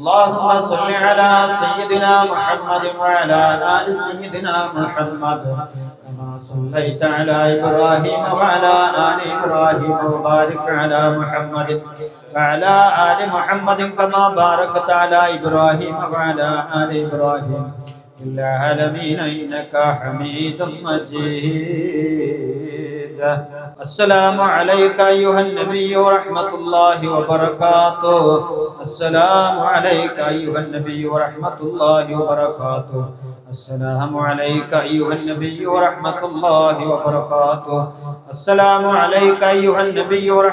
اللهم صل على سيدنا محمد وعلى آل سيدنا محمد كما صليت على إبراهيم وعلى آل إبراهيم وبارك على محمد وعلى آل محمد كما باركت على إبراهيم وعلى آل إبراهيم في العالمين إنك حميد مجيد. السلام عليك أيها النبي ورحمة الله وبركاته. السلام عليك أيها النبي ورحمة الله وبركاته. السلام عليك أيها النبي ورحمة الله وبركاته. السلام عليك أيها النبي ورحمة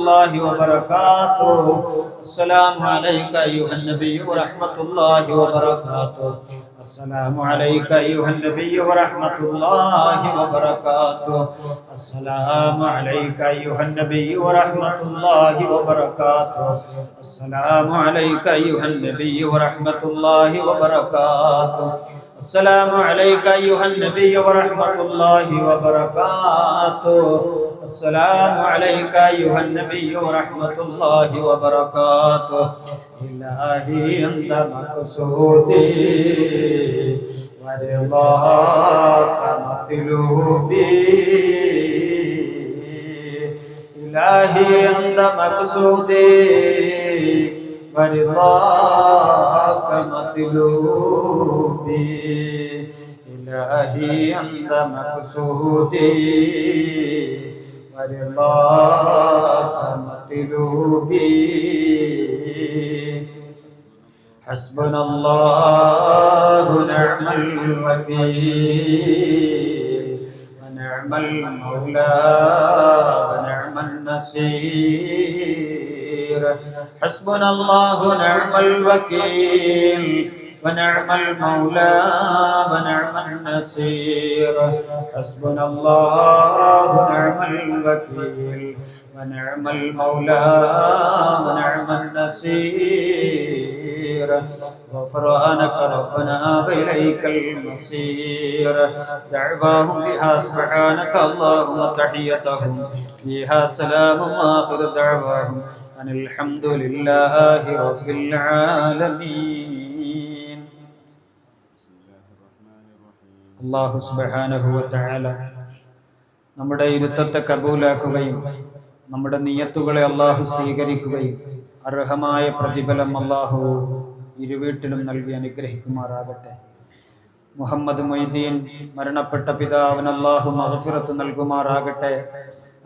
الله وبركاته. السلام عليك أيها النبي ورحمة الله وبركاته. السلام عليك أيها النبي ورحمة الله وبركاته. السلام عليك أيها النبي ورحمة الله وبركاته. السلام عليك أيها النبي ورحمة الله وبركاته. السلام عليك أيها النبي ورحمة الله وبركاته. السلام عليك أيها النبي ورحمة الله وبركاته. إلهي أنت مقصودي ورضاك مطلوبي. إلهي أنت مقصودي ورضاك مطلوبي. إلهي أنت مقصودي ورضاك مطلوبي. حسبنا الله نعم الوكيل ونعم المولى ونعم النصير. حسبنا الله نعم الوكيل ونعم المولى ونعم النصير. حسبنا الله نعم الوكيل ونعم المولى ونعم النصير. غفرانك ربنا وإليك المصير. دعواهم فيها سبحانك اللهم تحيتهم فيها سلام وآخر دعواهم أن الحمد لله رب العالمين. അല്ലാഹു സുബ്ഹാനഹു വ തആല നമ്മുടെ ഇരുത്തത്തെ കബൂലാക്കുകയും നമ്മുടെ നിയ്യത്തുകളെ അല്ലാഹു സ്വീകരിക്കുകയും അർഹമായ പ്രതിഫലം അല്ലാഹു ഇരുവീട്ടിലും നൽകി അനുഗ്രഹിക്കുമാറാകട്ടെ. മുഹമ്മദ് മൊയ്തീൻ മരണപ്പെട്ട പിതാവിന് അല്ലാഹു മഗ്ഫിറത്ത് നൽകുമാറാകട്ടെ.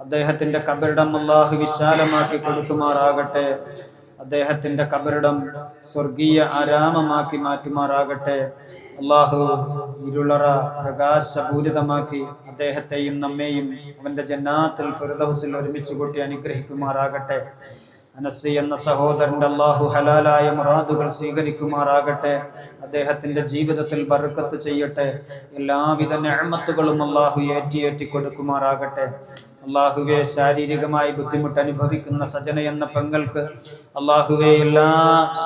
അദ്ദേഹത്തിൻ്റെ ഖബറിടം അല്ലാഹു വിശാലമാക്കി കൊടുക്കുമാറാകട്ടെ. അദ്ദേഹത്തിൻ്റെ ഖബറിടം സ്വർഗീയ ആരാമമാക്കി മാറ്റുമാറാകട്ടെ. അല്ലാഹു ഇരുളറ പ്രകാശപൂരിതമാക്കി അദ്ദേഹത്തെയും നമ്മെയും അവൻ്റെ ജന്നാത്തുൽ ഫിർദൗസിൽ ഒരുമിച്ച് കൂട്ടി അനുഗ്രഹിക്കുമാറാകട്ടെ. അനസ് എന്ന സഹോദരൻ്റെ അല്ലാഹു ഹലാലായ മുറാദുകൾ സ്വീകരിക്കുമാറാകട്ടെ. അദ്ദേഹത്തിൻ്റെ ജീവിതത്തിൽ ബർക്കത്ത് ചെയ്യട്ടെ. എല്ലാവിധ നിഅമത്തുകളും അല്ലാഹു ഏറ്റി കൊടുക്കുമാറാകട്ടെ. അല്ലാഹുവേ, ശാരീരികമായി ബുദ്ധിമുട്ട് അനുഭവിക്കുന്ന സജന എന്ന പെങ്ങൾക്ക് അല്ലാഹുവേ എല്ലാ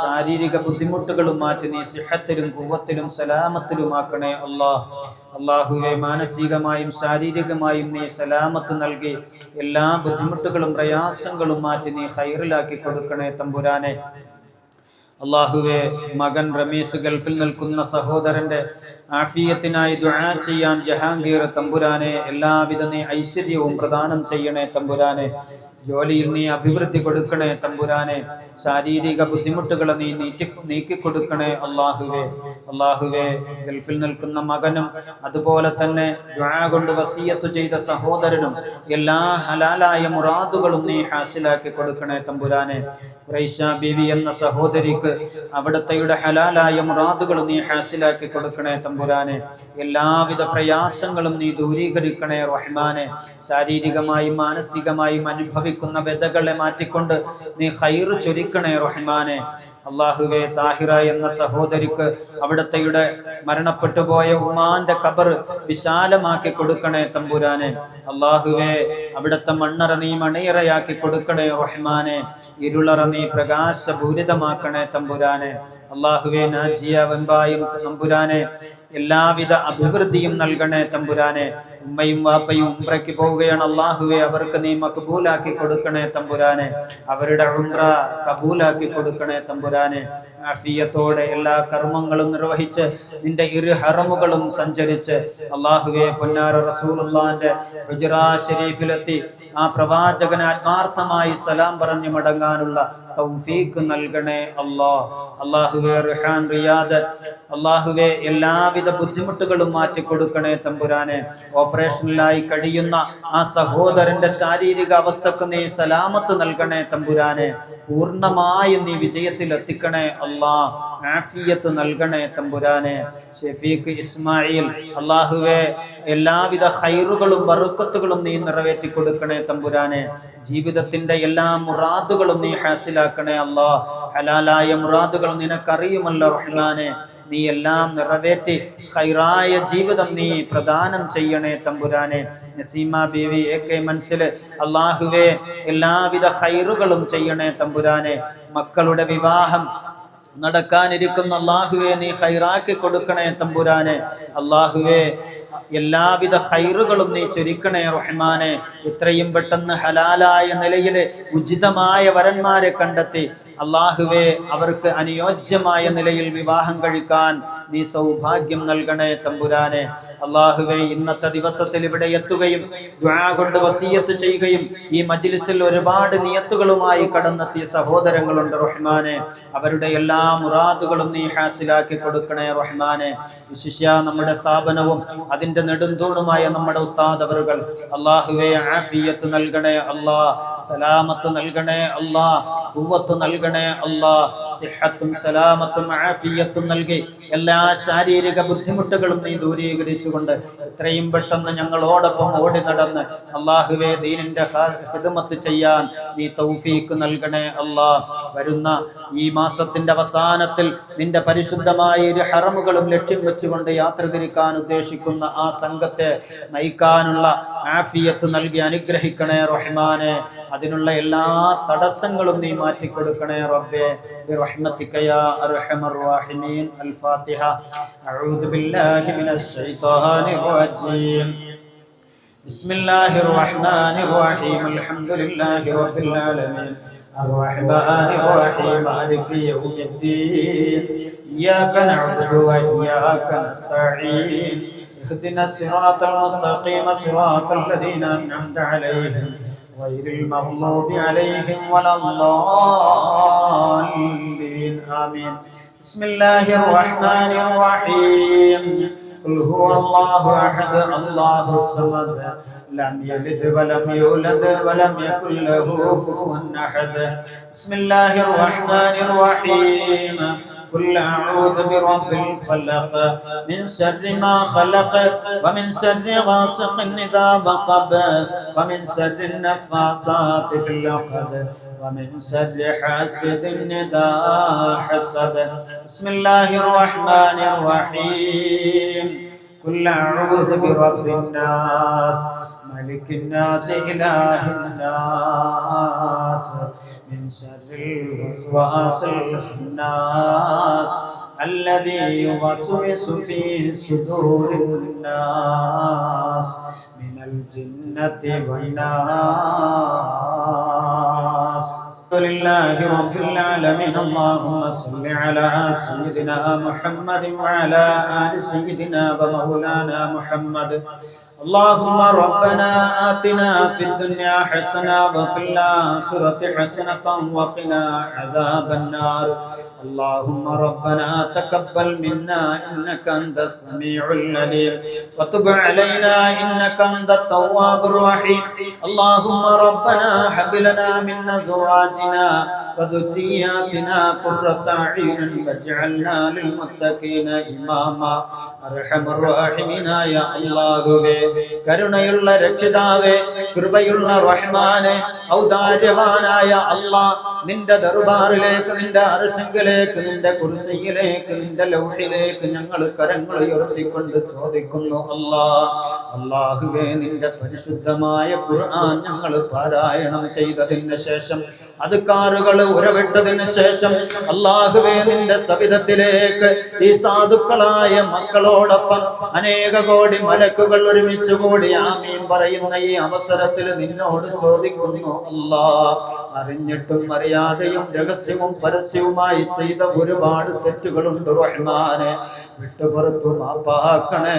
ശാരീരിക ബുദ്ധിമുട്ടുകളും മാറ്റി നീ സിഹത്തിലും ഖുവ്വത്തിലും സലാമത്തിലുമാക്കണേ അല്ലാഹുവേ, മാനസികമായും ശാരീരികമായും നീ സലാമത്ത് നൽകി എല്ലാ ബുദ്ധിമുട്ടുകളും പ്രയാസങ്ങളും മാറ്റി നീ ഖൈറിലാക്കി കൊടുക്കണേ തമ്പുരാനെ. അല്ലാഹുവേ, മകൻ റമീസ് ഗൾഫിൽ നിൽക്കുന്ന സഹോദരന്റെ ആഫിയത്തിനായി ദുആ ചെയ്യാൻ ജഹാംഗീർ തമ്പുരാനെ എല്ലാവിധ നീ ഐശ്വര്യവും പ്രദാനം ചെയ്യണേ തമ്പുരാനെ. ജോലിയിൽ നീ അഭിവൃദ്ധി കൊടുക്കണേ തമ്പുരാനെ. ശാരീരിക ബുദ്ധിമുട്ടുകളെ നീ നീക്കിക്കൊടുക്കണേ അല്ലാഹുവേ, ഗൾഫിൽ നിൽക്കുന്ന മകനും അതുപോലെ തന്നെ ദുആ കൊണ്ട് വസിയത്ത് ചെയ്ത സഹോദരനും എല്ലാ ഹലാലായ മുറാദുകളും നീ ഹാസിലാക്കി കൊടുക്കണേ തമ്പുരാനെ. ഖുറൈശ ബീവി എന്ന സഹോദരിക്ക് അവിടുത്തെയുടെ ഹലാലായ മുറാദുകൾ നീ ഹാസിലാക്കി കൊടുക്കണേ തമ്പുരാനെ. എല്ലാവിധ പ്രയാസങ്ങളും നീ ദൂരീകരിക്കണേ റഹ്മാനെ. ശാരീരികമായും മാനസികമായും അനുഭവിക്കുന്ന വ്യതകളെ മാറ്റിക്കൊണ്ട് നീ ഖൈർ ചൊരിക്കണേ റഹ്മാനെ. അല്ലാഹുവേ, താഹിറ എന്ന സഹോദരിക്ക് അവിടുത്തെയുടെ മരണപ്പെട്ടു പോയ ഉമ്മാന്റെ ഖബർ വിശാലമാക്കി കൊടുക്കണേ തമ്പുരാനെ. അല്ലാഹുവേ, അവിടുത്തെ മണ്ണറ നീ മണിയറയാക്കി കൊടുക്കണേ റഹ്മാനെ. ഇരുളറ നീ പ്രകാശപൂരിതമാക്കണേ തമ്പുരാനെ. അല്ലാഹുവേ, നാജിയ വെമ്പായും തമ്പുരാനെ എല്ലാവിധ അഭിവൃദ്ധിയും നൽകണേ തമ്പുരാനെ. ഉമ്മയും വാപ്പയും ഉംറയ്ക്ക് പോവുകയാണ്. അല്ലാഹുവേ അവർക്ക് നീ മഖബൂലാക്കി കൊടുക്കണേ തമ്പുരാനെ. അവരുടെ ഉംറ കബൂലാക്കി കൊടുക്കണേ തമ്പുരാനെ. ആഫിയത്തോടെ എല്ലാ കർമ്മങ്ങളും നിർവഹിച്ച് നിന്റെ ഇരു ഹറമുകളും സഞ്ചരിച്ച് അല്ലാഹുവേ പൊന്നാര റസൂലുള്ളാഹിന്റെ ഹുജ്റാ ശരീഫിലെത്തി ആ പ്രവാചകന് ആത്മാർത്ഥമായി സലാം പറഞ്ഞു മടങ്ങാനുള്ള തൗഫീഖ് നൽകണേ അല്ലാഹ്. അല്ലാഹുവേ റിഹാൻ റിയാദ് അല്ലാഹുവേ എല്ലാവിധ ബുദ്ധിമുട്ടുകളും മാറ്റി കൊടുക്കണേ തമ്പുരാനെ. ഓപ്പറേഷനിലായി കഴിയുന്ന ആ സഹോദരന്റെ ശാരീരിക അവസ്ഥക്ക് നീ സലാമത്ത് നൽകണേ തമ്പുരാനെ. പൂർണ്ണമായും നീ വിജയത്തിൽ എത്തിക്കണേ അല്ലാഹ്. ആഫിയത്ത് നൽകണേ തമ്പുരാനെ. ഷഫീഖ് ഇസ്മായിൽ അല്ലാഹുവേ എല്ലാവിധ ഖൈറുകളും ബർക്കത്തുകളും നീ നിറവേറ്റി കൊടുക്കണേ തമ്പുരാനെ. ജീവിതത്തിന്റെ എല്ലാ മുറാദുകളും നീ ഹാസിലാക്കണേ അല്ലാഹ്. ഹലാലായ മുറാദുകൾ നിനക്കറിയുമല്ലോ റഹ്മാനെ. നീ എല്ലാം നിറവേറ്റി ഖൈറായ ജീവിതം നീ പ്രദാനം ചെയ്യണേ തമ്പുരാനെ. നസീമ ബീവി AK മനസ്സിൽ അല്ലാഹുവേ എല്ലാവിധ ഖൈറുകളും ചെയ്യണേ തമ്പുരാനെ. മക്കളുടെ വിവാഹം നടക്കാനിരിക്കുന്ന അല്ലാഹുവേ നീ ഖൈറാക്കി കൊടുക്കണേ തമ്പുരാനെ. അല്ലാഹുവേ എല്ലാവിധ ഖൈറുകളും നീ ചൊരിക്കണേ റഹ്മാനെ. എത്രയും പെട്ടെന്ന് ഹലാലായ നിലയിൽ ഉചിതമായ വരന്മാരെ കണ്ടെത്തി അല്ലാഹുവേ അവർക്ക് അനുയോജ്യമായ നിലയിൽ വിവാഹം കഴിക്കാൻ നീ സൗഭാഗ്യം നൽകണേ തമ്പുരാനെ. അല്ലാഹുവേ ഇന്നത്തെ ദിവസത്തിൽ ഇവിടെ എത്തുകയും ദുആ കൊണ്ട് വസിയത്ത് ചെയ്യുകയും ഈ മജ്ലിസിൽ ഒരുപാട് നിയത്തുകളുമായി കടന്നെത്തിയ സഹോദരങ്ങളുണ്ട് റഹ്മാനെ. അവരുടെ എല്ലാ മുറാദുകളും നീ ഹാസിലാക്കി കൊടുക്കണേ റഹ്മാനെ. വിശിഷ്യ നമ്മുടെ സ്ഥാപനവും അതിന്റെ നെടുന്തൂണുമായ നമ്മുടെ ഉസ്താദ് അവറുകൾ അല്ലാഹുവേ ആഫിയത്ത് നൽകണേ അല്ലാഹ്. സലാമത്ത് നൽകണേ അല്ലാഹ്. ഖുവ്വത്ത് നൽകണേ അല്ലാഹ്. സിഹത്തും സലാമത്തും ആഫിയത്തും നൽകി എല്ലാ ശാരീരിക ബുദ്ധിമുട്ടുകളും നീ ദൂരീകരിച്ചുകൊണ്ട് എത്രയും പെട്ടെന്ന് ഞങ്ങളോടൊപ്പം ഓടി നടന്ന് അല്ലാഹുവേ ദീനിന്റെ ഖിദ്മത്ത് ചെയ്യാൻ നീ തൗഫീഖ് നൽകണേ അല്ലാഹ്. വരുന്ന ഈ മാസത്തിന്റെ അവസാനത്തിൽ നിന്റെ പരിശുദ്ധമായ ഇരു ഹറമുകളും ലക്ഷ്യം വെച്ചുകൊണ്ട് യാത്ര തിരിക്കാൻ ഉദ്ദേശിക്കുന്ന ആ സംഘത്തെ നയിക്കാനുള്ള ആഫിയത്ത് നൽകി അനുഗ്രഹിക്കണേ റഹ്മാനെ. അതിനുള്ള എല്ലാ തടസ്സങ്ങളും നീ മാറ്റിക്കൊടുക്കണേ റബ്ബേ. ബിറഹ്മതിക യാ അർഹമർ റഹീമീൻ. അൽ ഫാത്തിഹ. അഊദു ബില്ലാഹി മിനശ് ശൈത്വാനിർ റജീം. ബിസ്മില്ലാഹിർ റഹ്മാനിർ റഹീം. അൽഹംദുലില്ലാഹി റബ്ബിൽ ആലമീൻ. അർറഹ്മാനിർ റഹീം. മാലികി യൗമിദ്ദീൻ. ഇയ്യാക നഅ്ബുദു വ ഇയ്യാക നസ്തഈൻ. ഇഹ്ദിന സിറാത്തൽ മുസ്തഖീം. സിറാത്തൽ ലദീന അൻഅംത അലൈഹിം غير المغضوب عليهم ولا الضالين آمين. بسم الله الرحمن الرحيم. قل هو الله أحد الله الصمد لم يلد ولم يولد ولم يكن له كفوا أحد. بسم الله الرحمن الرحيم. قل أعوذ برب الفلق من شر ما خلق ومن شر غاسق إذا وقب ومن شر النفاثات في العقد ومن شر حاسد إذا حسد. بسم الله الرحمن الرحيم. قل أعوذ برب الناس ملك الناس إله الناس من شر الوسواس الخناس الذي يوسوس في صدور الناس من الجنة والناس. الحمد لله رب العالمين. اللهم صل على سيدنا محمد وعلى آل سيدنا ومولانا محمد. اللهم ربنا آتنا في الدنيا حسنة وفي الآخرة حسنة وقنا عذاب النار. اللهم ربنا تقبل منا إنك أنت السميع العليم وتب علينا إنك أنت التواب الرحيم. اللهم ربنا هب لنا من أزواجنا وذرياتنا قرة أعين واجعلنا للمتقين إماما. അർഹമർ റഹീമീനായ അല്ലാഹുവേ, കരുണയുള്ള രക്ഷിതാവേ, കൃപയുള്ള റഹ്മാനെ, ഔദാര്യവാനായ അല്ലാഹ്, നിന്റെ ദർബാറിലേക്ക്, നിന്റെ അർശിലേക്ക്, നിന്റെ കുർസിയിലേക്ക്, നിന്റെ ലൗഹിലേക്ക് ഞങ്ങൾ കരങ്ങൾ ഉയർത്തിക്കൊണ്ട് ചോദിക്കുന്നു അല്ലാഹുവേ, നിന്റെ പരിശുദ്ധമായ ഖുർആൻ ഞങ്ങൾ പാരായണം ചെയ്തതിന് ശേഷം, അദ്കാറുകൾ ഉരവിട്ടതിന് ശേഷം അല്ലാഹുവേ, നിന്റെ സവിധത്തിലേക്ക് ഈ സാധുക്കളായ മക്കളോടൊപ്പം അനേക കോടി മലക്കുകൾ ഒരുമിച്ച് കൂടി ആമീൻ പറയുന്ന ഈ അവസരത്തിൽ നിന്നോട് ചോദിക്കുന്നു അറിഞ്ഞിട്ടും അറിയാതെയും രഹസ്യവും പരസ്യവുമായി ചെയ്ത ഒരുപാട് തെറ്റുകളുണ്ട് റഹ്മാനെ, വിട്ടുപുറത്തു മാപ്പാക്കണേ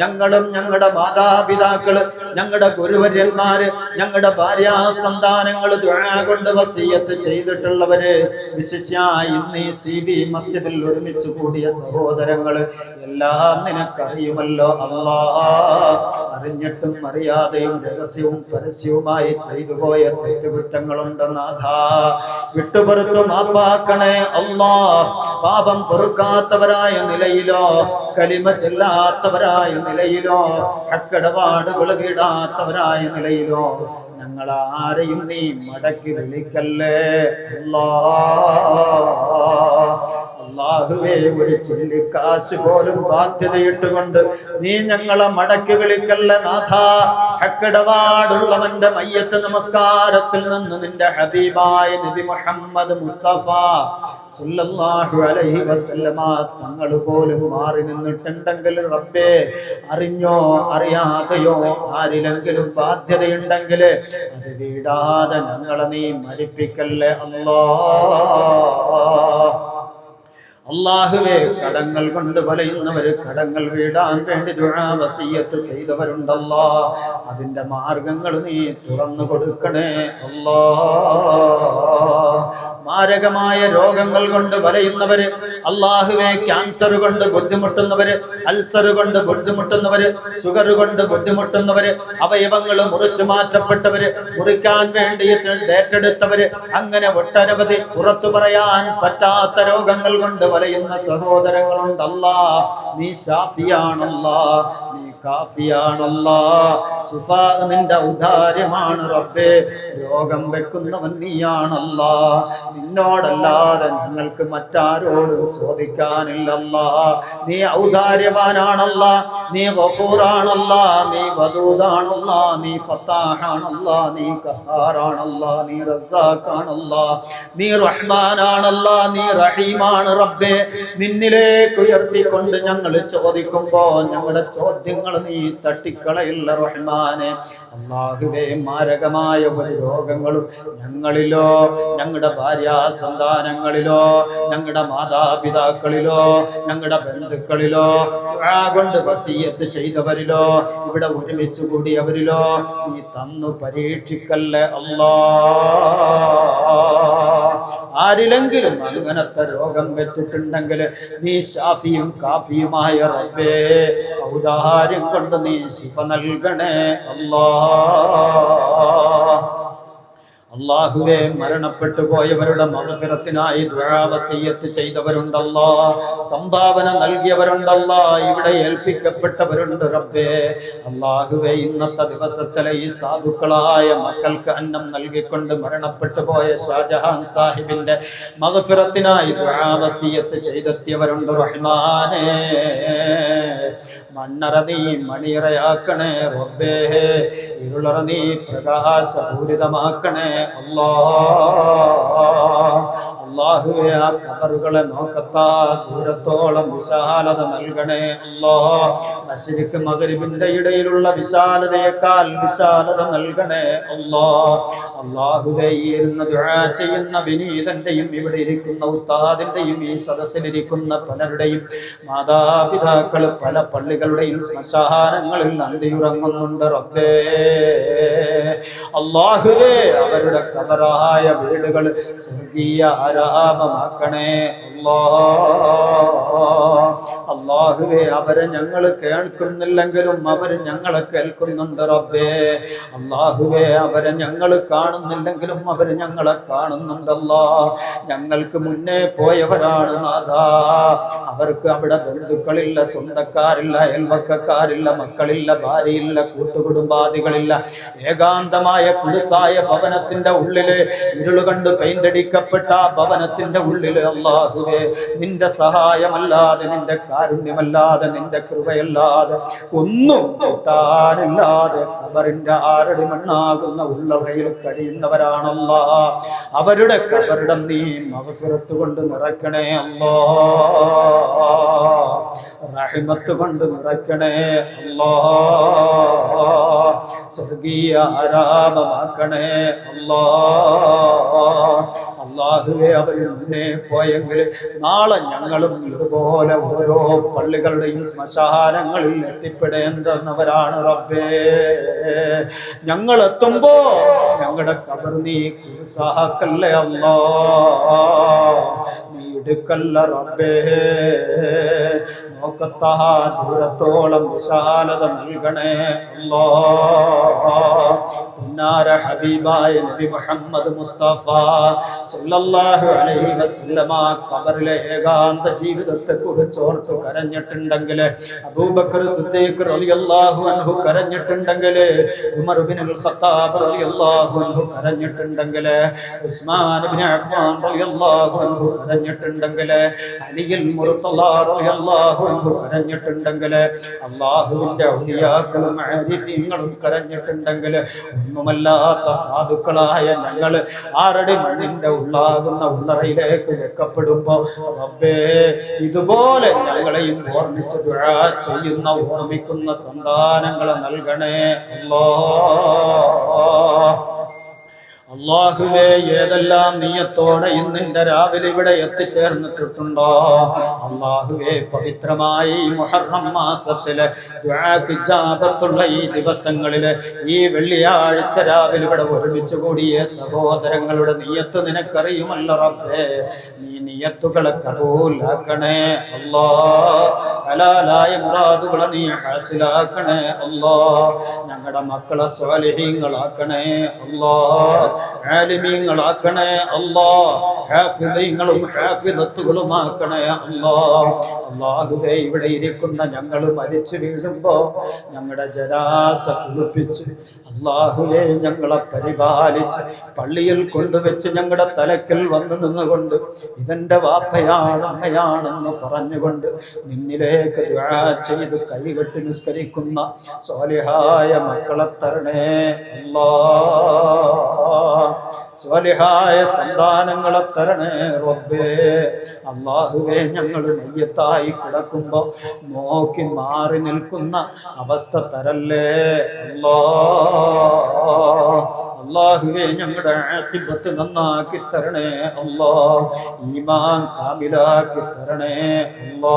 ഞങ്ങളും ഞങ്ങളുടെ മാതാപിതാക്കള്, ഞങ്ങളുടെ ഗുരുവര്യന്മാര്, ഞങ്ങളുടെ ഭാര്യാ സന്താനങ്ങൾ ദുആ കൊണ്ട് വസിയത്ത് ചെയ്തിട്ടുള്ളവര്, വിശേഷിച്ചായി ഇന്ന് ഈ CB മസ്ജിദിൽ ഒരുമിച്ച് കൂടിയ സഹോദരങ്ങള് എല്ലാം നിനക്കറിയുമല്ലോ അറിഞ്ഞിട്ടും അറിയാതെയും രഹസ്യവും പരസ്യവുമായി ചെയ്തു പോയ തെറ്റുകുറ്റങ്ങളുണ്ട് നാഥ, വിട്ടുപുറത്തു മാപ്പാക്കണേ പാപം പൊറുക്കാത്തവരായ നിലയിലോ, കലിമ ചെല്ലാത്തവരായ നിലയിലോ, അക്കടപാടുകൾ കീടാത്തവരായ നിലയിലോ ഞങ്ങളാരെയും നീ മടക്കി വിളിക്കല്ലേ അല്ലാഹുവേ, ഒരു ചുള്ളിക്കാശ് പോലും ബാധ്യതയിട്ടുകൊണ്ട് നീ ഞങ്ങളെ മടക്കി വിളിക്കല്ല നാഥ. ഹക്കിടപാടുള്ളവന്റെ മയ്യത്ത് നമസ്കാരത്തിൽ നിന്ന് നിന്റെ ഹബീബായ നബി മുഹമ്മദ് മുസ്തഫ സല്ലല്ലാഹു അലൈഹി വസല്ലമ തങ്ങൾ പോലും മാറി നിന്നിട്ടുണ്ടെങ്കിൽ റബ്ബേ, അറിഞ്ഞോ അറിയാതെയോ ആരിലെങ്കിലും ബാധ്യതയുണ്ടെങ്കിൽ അത് വീടാതെ ഞങ്ങളെ നീ മരിപ്പിക്കല്ലേ അല്ലാഹുവേ. കടങ്ങൾ കൊണ്ട് വലയുന്നവര് കടങ്ങൾ വീടാൻ വേണ്ടി ദുആ വസിയത്ത് ചെയ്തവരുണ്ടല്ലോ, അതിന്റെ മാർഗങ്ങൾ നീ തുറന്നു കൊടുക്കണേ മാരകമായ രോഗങ്ങൾ കൊണ്ട് വലയുന്നവര്, അല്ലാഹുവേ, ക്യാൻസർ കൊണ്ട് ബുദ്ധിമുട്ടുന്നവര്, അൾസർ കൊണ്ട് ബുദ്ധിമുട്ടുന്നവര്, ഷുഗർ കൊണ്ട് ബുദ്ധിമുട്ടുന്നവര്, അവയവങ്ങൾ മുറിച്ചു മാറ്റപ്പെട്ടവര്, മുറിക്കാൻ വേണ്ടിയിട്ട് ഏറ്റെടുത്തവര്, അങ്ങനെ ഒട്ടനവധി പുറത്തു പറയാൻ പറ്റാത്ത രോഗങ്ങൾ കൊണ്ട് വലയുന്ന സഹോദരങ്ങളുണ്ടല്ലാ. നീ ശാഫിയാണല്ലാ, നീ കാഫിയാണല്ലാ. ശിഫാ നിന്റെ ഔദാര്യമാണ് റബ്ബേ. രോഗം വെക്കുന്നവൻ നീയാണല്ലാ. നിന്നോടല്ലാതെ ഞങ്ങൾക്ക് മറ്റാരോടും ചോദിക്കാനില്ലല്ലാ. നീ ഔദാര്യവാനാണല്ലാ, നീ ഗഫൂറാണല്ലാ, നീ വദൂദാണല്ലാ, നീ ഫത്താഹാണല്ലാ, നീ ഖഹാറാണല്ലാ, നീ റസാഖാണല്ലാ, നീ റഹ്മാനാണല്ലാ, നീ റഹീമാണ് റബ്ബേ. നിന്നിലേക്ക് ഉയർത്തിക്കൊണ്ട് ഞങ്ങൾ ചോദിക്കുമ്പോ ഞങ്ങളുടെ ചോദ്യങ്ങൾ നീ തട്ടിക്കളയില്ല റഹ്മാനെ. അല്ലാഹുവേ, മാരകമായ ഒരു രോഗങ്ങളും ഞങ്ങളിലോ, ഞങ്ങളുടെ ഭാര്യാ സന്താനങ്ങളിലോ, ഞങ്ങളുടെ മാതാപിതാക്കളിലോ, ഞങ്ങളുടെ ബന്ധുക്കളിലോ, കൊണ്ട് വസിയത്ത് ചെയ്തവരിലോ, ഇവിടെ ഒരുമിച്ച് കൂടിയവരിലോ നീ തന്നു പരീക്ഷിക്കല്ലേ അല്ലാ. ആരിലെങ്കിലും അങ്ങനത്തെ രോഗം വെച്ചിട്ടുണ്ടെങ്കിൽ നീ ഷാഫിയും കാഫിയുമായ റബ്ബേ, ഔദാര്യം കൊണ്ട് നീ ശിഫ നൽകണേ അല്ലാ. അല്ലാഹുവേ, മരണപ്പെട്ടു പോയവരുടെ മഗ്ഫിറത്തിനായി ദുആ വസിയത്ത് ചെയ്തവരുണ്ടല്ലോ, സംഭാവന നൽകിയവരുണ്ടല്ലോ, ഇവിടെ ഏൽപ്പിക്കപ്പെട്ടവരുണ്ട് റബ്ബേ. അല്ലാഹുവേ, ഇന്നത്തെ ദിവസത്തിലെ ഈ സാധുക്കളായ മക്കൾക്ക് അന്നം നൽകിക്കൊണ്ട് മരണപ്പെട്ടു പോയ ഷാജഹാൻ സാഹിബിന്റെ മഗ്ഫിറത്തിനായി ദുആ വസിയത്ത് ചെയ്തെത്തിയവരുണ്ട് റഹ്മാനേ. മണ്ണറ നീ മണിയറയാക്കണേ റബ്ബേ, ഇരുളറ നീ പ്രകാശപൂരിതമാക്കണേ അല്ലാഹുവേ. ആ ഖബറുകളെ നോക്കത്താ ദൂരത്തോളം വിശാലത നൽകണേ അല്ലാ. മശ്രിഖ് മഗ്രിബിന്റെ ഇടയിലുള്ള വിശാലതയേക്കാൾ വിശാലത നൽകണേ അല്ലാ. അല്ലാഹുവേ, ഇരുന്ന് ദുആ ചെയ്യുന്ന വിനീതന്റെയും ഇവിടെ ഇരിക്കുന്ന ഉസ്താദിന്റെയും ഈ സദസ്സിലിരിക്കുന്ന പലരുടെയും മാതാപിതാക്കൾ പല പള്ളികളുടെയും ശ്മശാനങ്ങളിൽ നന്ദിയുറങ്ങുന്നുണ്ട് റബ്ബേ. അല്ലാഹുവേ, അവരുടെ ഖബറായ വീടുകൾ സ്വർഗീയ ആരാധന ആരാമമാക്കണേ അല്ലാഹുവേ അവരെ ഞങ്ങൾ കേൾക്കുന്നില്ലെങ്കിലും അവർ ഞങ്ങളെ കേൾക്കുന്നുണ്ട് റബ്ബേ അല്ലാഹുവേ അവരെ ഞങ്ങൾ കാണുന്നില്ലെങ്കിലും അവർ ഞങ്ങളെ കാണുന്നുണ്ടല്ലോ ഞങ്ങൾക്ക് മുന്നേ പോയവരാണ് നാഥാ അവർക്ക് അവിടെ ബന്ധുക്കളില്ല സ്വന്തക്കാരില്ല അയൽവക്കക്കാരില്ല മക്കളില്ല ഭാര്യയില്ല കൂട്ടുകുടുംബാദികളില്ല ഏകാന്തമായ കുലുസായ ഭവനത്തിന്റെ ഉള്ളില് ഇരുള് കണ്ട് പെയിന്റടിക്കപ്പെട്ട ആ ഭവനത്തിന്റെ ഉള്ളില് അല്ലാഹുവേ നിന്റെ സഹായമല്ലാതെ നിന്റെ കാരുണ്യമല്ലാതെ നിന്റെ കൃപയല്ലാതെ ഒന്നും കിട്ടാനില്ലാതെ ഖബറിന്റെ ആരടി മണ്ണാകുന്ന ഉള്ളറയിൽ കഴിയുന്നവരാണല്ലോ അവരുടെ ഖബറിടം നീ മഗ്ഫിറത്ത് കൊണ്ട് നിറയ്ക്കണേ അല്ലാ റഹ്മത്ത് കൊണ്ട് നിറയ്ക്കണേ അല്ലാ സ്വർഗീയ ആരാമമാക്കണേ അല്ലാ അല്ലാഹുവേ അവരിൽ മുന്നേ പോയെങ്കിൽ നാളെ ഞങ്ങളും ഇതുപോലെ ഓരോ പള്ളികളുടെയും ശ്മശാനങ്ങളിൽ എത്തിപ്പെടേണ്ടുന്നവരാണ് റബ്ബേ ഞങ്ങൾ എത്തുമ്പോ ഞങ്ങളുടെ ഖബർ നീ കുൽസാഹക്കല്ലേ അല്ലാ നീ ഇടുക്കല്ല റബ്ബേ നോക്കത്താ ദൂരത്തോളം വിശാലത നൽകണേ അല്ലാ പുന്നാര ഹബീബായ നബി മുഹമ്മദ് മുസ്തഫ സല്ലല്ലാഹു അലൈഹി വസല്ലമ ഖബറിലെ ഏകാന്ത ജീവിതത്തെ കുറിച്ച് ഓർത്ത് കരഞ്ഞിട്ടുണ്ടെങ്കിൽ അബൂബക്കർ സിദ്ദീഖ് റളിയല്ലാഹു അൻഹു കരഞ്ഞിട്ടുണ്ടെങ്കിൽ ഉമർ ഇബ്നുൽ ഖത്താബ് റളിയല്ലാഹു അൻഹു കരഞ്ഞിട്ടുണ്ടെങ്കിൽ ഉസ്മാൻ ഇബ്നു അഫ്ഫാൻ റളിയല്ലാഹു അൻഹു കരഞ്ഞിട്ടുണ്ടെങ്കിൽ അലിയുൽ മുർത്തള റളിയല്ലാഹു അൻഹു കരഞ്ഞിട്ടുണ്ടെങ്കിൽ അല്ലാഹുവിന്റെ ഔലിയാക്കളും ആരിഫീങ്ങളും കരഞ്ഞിട്ടുണ്ടെങ്കിൽ ഒന്നുമല്ലാത്ത സാധുക്കളായ ഞങ്ങൾ ആരുടെ മണ്ണിന്റെ ഉള്ളാകുന്ന ഉള്ളറയിലേക്ക് വെക്കപ്പെടുമ്പോ റബ്ബേ ഇതുപോലെ ഞങ്ങളെയും ഓർമ്മിച്ച് ദുആ ചെയ്യുന്ന ഓർമ്മിക്കുന്ന സന്താനങ്ങളെ നൽകണേ അല്ലാഹുവേ ഏതെല്ലാം നിയത്തോടെ ഇന്നിന്റെ രാവിലെ ഇവിടെ എത്തിച്ചേർന്നിട്ടുണ്ടോ അല്ലാഹുവേ പവിത്രമായ ഈ മുഹറം മാസത്തിലെ ദുആക്ക് ഇജാബത്തുള്ള ഈ ദിവസങ്ങളില് ഈ വെള്ളിയാഴ്ച രാവിലെ ഇവിടെ ഒരുമിച്ച് കൂടിയ സഹോദരങ്ങളുടെ നിയത്ത് നിനക്കറിയുമല്ലോ റബ്ബേ നീ നിയത്തുകളെ കബൂലാക്കണേ അല്ലാ ഹലാലായ മുറാദുകളെ നീ ഹാസിലാക്കണേ അല്ലാ ഞങ്ങളുടെ മക്കളെ സ്വാലിഹീങ്ങളാക്കണേ അല്ലാ ആലിമീങ്ങളാക്കണേ അല്ലാ ഹാഫിളീങ്ങളും ഹാഫിളത്തുകളുമാക്കണേ അല്ലാ അല്ലാഹുവേ ഇവിടെ ഇരിക്കുന്ന ഞങ്ങൾ മരിച്ചു വീഴുമ്പോ ഞങ്ങളുടെ ജനാസ കുളിപ്പിച്ച് അല്ലാഹുവേ ഞങ്ങളെ പരിപാലിച്ച് പള്ളിയിൽ കൊണ്ടുവച്ച് ഞങ്ങളുടെ തലക്കൽ വന്നു നിന്നുകൊണ്ട് ഇതെന്റെ വാപ്പയാണ് അമ്മയാണെന്ന് പറഞ്ഞുകൊണ്ട് നിന്നിലേക്ക് ദുആ ചെയ്ത് കൈകെട്ടി നിസ്കരിക്കുന്ന സ്വാലിഹായ മക്കളെ തരണേ അല്ലാ സ്വാലിഹായ സന്താനങ്ങളെ തരണേ റബ്ബേ അല്ലാഹുവേ ഞങ്ങൾ മയ്യത്തായി കിടക്കുമ്പോൾ നോക്കി മാറി നിൽക്കുന്ന അവസ്ഥ തരല്ലേ അല്ലാ അല്ലാഹുവേ ഞങ്ങളുടെ ആഖിബത്ത് നന്നാക്കി തരണേ അല്ലാ ഈമാൻ കാമിലാക്കി തരണേ അല്ലാ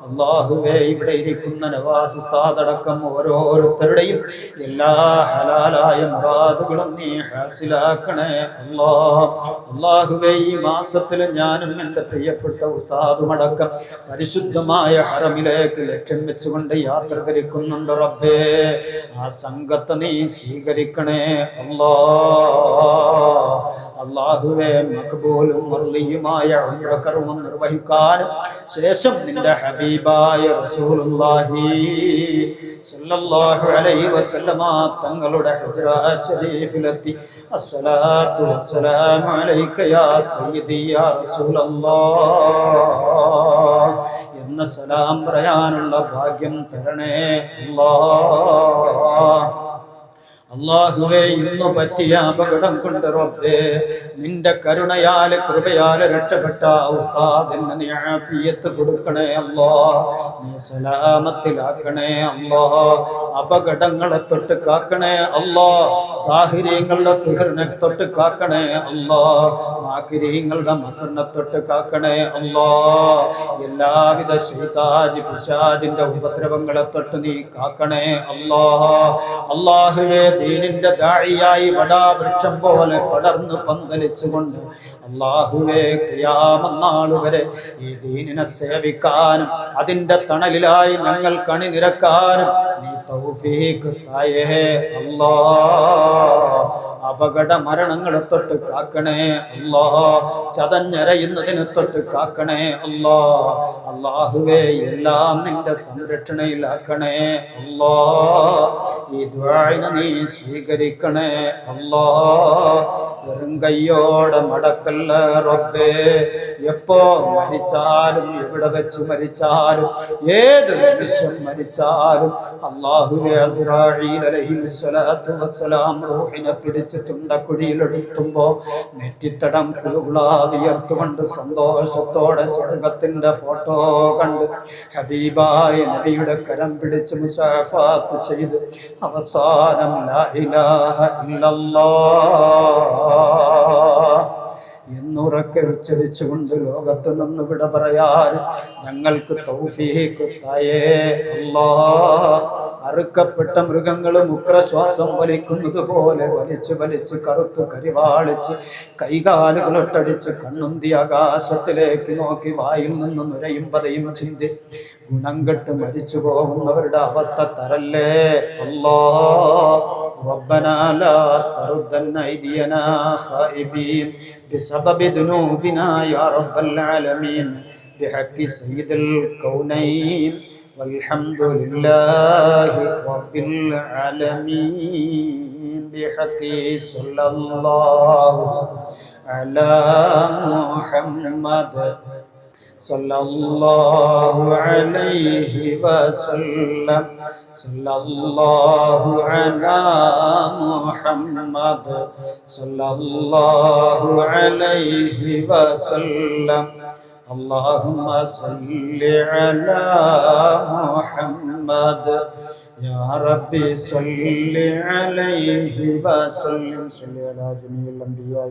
അല്ലാഹുവേ ഇവിടെ ഇരിക്കുന്ന നവാസ് ഉസ്താദ് അടക്കം ഓരോരുത്തരുടെയും എല്ലാ ഹലാലായ മുറാദുകളും നീ ഹാസിലാക്കണേ അല്ലാ അല്ലാഹുവേ ഈ മാസത്തിൽ ഞാനും എൻ്റെ പ്രിയപ്പെട്ട ഉസ്താദുമടക്കം പരിശുദ്ധമായ ഹറമിലേക്ക് ലക്ഷ്യം വെച്ചുകൊണ്ട് യാത്ര തിരിക്കുന്നുണ്ട് റബ്ബേ ആ സംഘത്തെ നീ സ്വീകരിക്കണേ അല്ലാ അല്ലാഹുവേ മഖ്ബൂലും മർളിയുമായ ഉംറ കർമ്മം നിർവഹിക്കാനും ശേഷം നിന്റെ ഹബീബായ റസൂലുള്ളാഹി സല്ലല്ലാഹു അലൈഹി വസല്ലമ തങ്ങളുടെ ഹുജ്റ ശരീഫിലെത്തി അസ്സലാത്തു വസ്സലാമു അലൈക യാ സയ്യിദി യാ റസൂലല്ലാഹ് എന്ന സലാം പറയാനുള്ള ഭാഗ്യം തരണേ അല്ലാഹ് അല്ലാഹുവേ ഇന്നു പറ്റിയ അപകടം കൊണ്ട് റബ്ബേ നിന്റെ കരുണയാൽ കൃപയാൽ രക്ഷപ്പെട്ട ഉസ്താദിന് നീ ആഫിയത്ത് കൊടുക്കണേ അല്ലാ നീ സലാമത്തിലാക്കണേ അല്ലാ അപകടങ്ങളെ തൊട്ട് കാക്കണേ അല്ലാ സാഹിര്യങ്ങളുടെ സിഹറിനെ തൊട്ട് കാക്കണേ അല്ലാ മാകിരീങ്ങളുടെ മകറിനെ തൊട്ട് കാക്കണേ അല്ലാ എല്ലാവിധ ശൈതാജി പിശാചിന്റെ ഉപദ്രവങ്ങളെ തൊട്ട് നീ കാക്കണേ അല്ലാ അല്ലാഹുവേ ദീനിന്റെ ദാഇയായി വടാവൃക്ഷം പോലെ പടർന്നു പന്തലിച്ചുകൊണ്ട് അല്ലാഹുവേ ഖിയാമത്ത് നാൾ വരെ ഈ ദീനിനെ സേവിക്കാനും അതിന്റെ തണലിലായി ഞങ്ങൾ കണിനിരക്കാനും നീ തൗഫീഖ് തായേ അല്ലാഹ്. അപകട മരണങ്ങളെ തൊട്ട് കാക്കണേ അല്ലാഹ്, ചതഞ്ഞരയുന്നതിനെ തൊട്ട് കാക്കണേ അല്ലാഹ്. അല്ലാഹുവേ എല്ലാം നിന്റെ സംരക്ഷണയിലാക്കണേ അല്ലാഹ്. ഈ ദുആഇനെ നീ സ്വീകരിക്കണേ അല്ലാഹ്. വെറും കയ്യോടെ മടക്കല്ല റബ്ബേ. എപ്പോ മരിച്ചാലും എവിടെ വെച്ച് മരിച്ചാലും ഏത് നിമിഷം മരിച്ചാലും അല്ലാഹുവേ അസ്റാഈൽ അലൈഹിസ്സലാത്തു വസ്സലാം റൂഹിനെ പിടിച്ചിട്ടുണ്ട കുഴിയിലെടുത്തുമ്പോ നെറ്റിത്തടം കുളുകുളാ വിയർത്തുകൊണ്ട് സന്തോഷത്തോടെ സ്വർഗത്തിന്റെ ഫോട്ടോ കണ്ട് ഹബീബായ നബിയുടെ കരം പിടിച്ച് മുസാഫാത്ത് ചെയ്ത് അവസാനം ലാ ഇലാഹ ഇല്ലല്ലാഹ് എന്നുറക്കെ ഉച്ചരിച്ചുകൊണ്ട് ലോകത്ത് നിന്ന് വിട പറയാൻ ഞങ്ങൾക്ക് തൗഫീഖ് തായേ അല്ലാഹ്. അറുക്കപ്പെട്ട മൃഗങ്ങൾ മുക്രശ്വാസം വലിക്കുന്നത് പോലെ വലിച്ച് വലിച്ച് കറുത്ത് കരിവാളിച്ച് കൈകാലുകളൊട്ടടിച്ച് കണ്ണുന്തി ആകാശത്തിലേക്ക് നോക്കി വായിൽ നിന്ന് നുരയും പതയും ചിന്തി ഗുണം കെട്ട് മരിച്ചു പോകുന്നവരുടെ അവസ്ഥ തരല്ലേ അല്ലാഹ്. റബ്ബനാ ലാ തറുദ്ദന്ന ഐദിയനാ ഖായിബീൻ ബിസബബി ദുനൂബിനാ യാ റബ്ബൽ ആലമീൻ ബിഹഖി സയ്യിദുൽ കൗനൈൻ والحمد لله رب العالمين بحق صلى الله على محمد صلى الله عليه وسلم صلى الله على محمد صلى الله عليه وسلم اللهم صل على محمد يا ربي صل عليه وسلم صل على جميع الأنبياء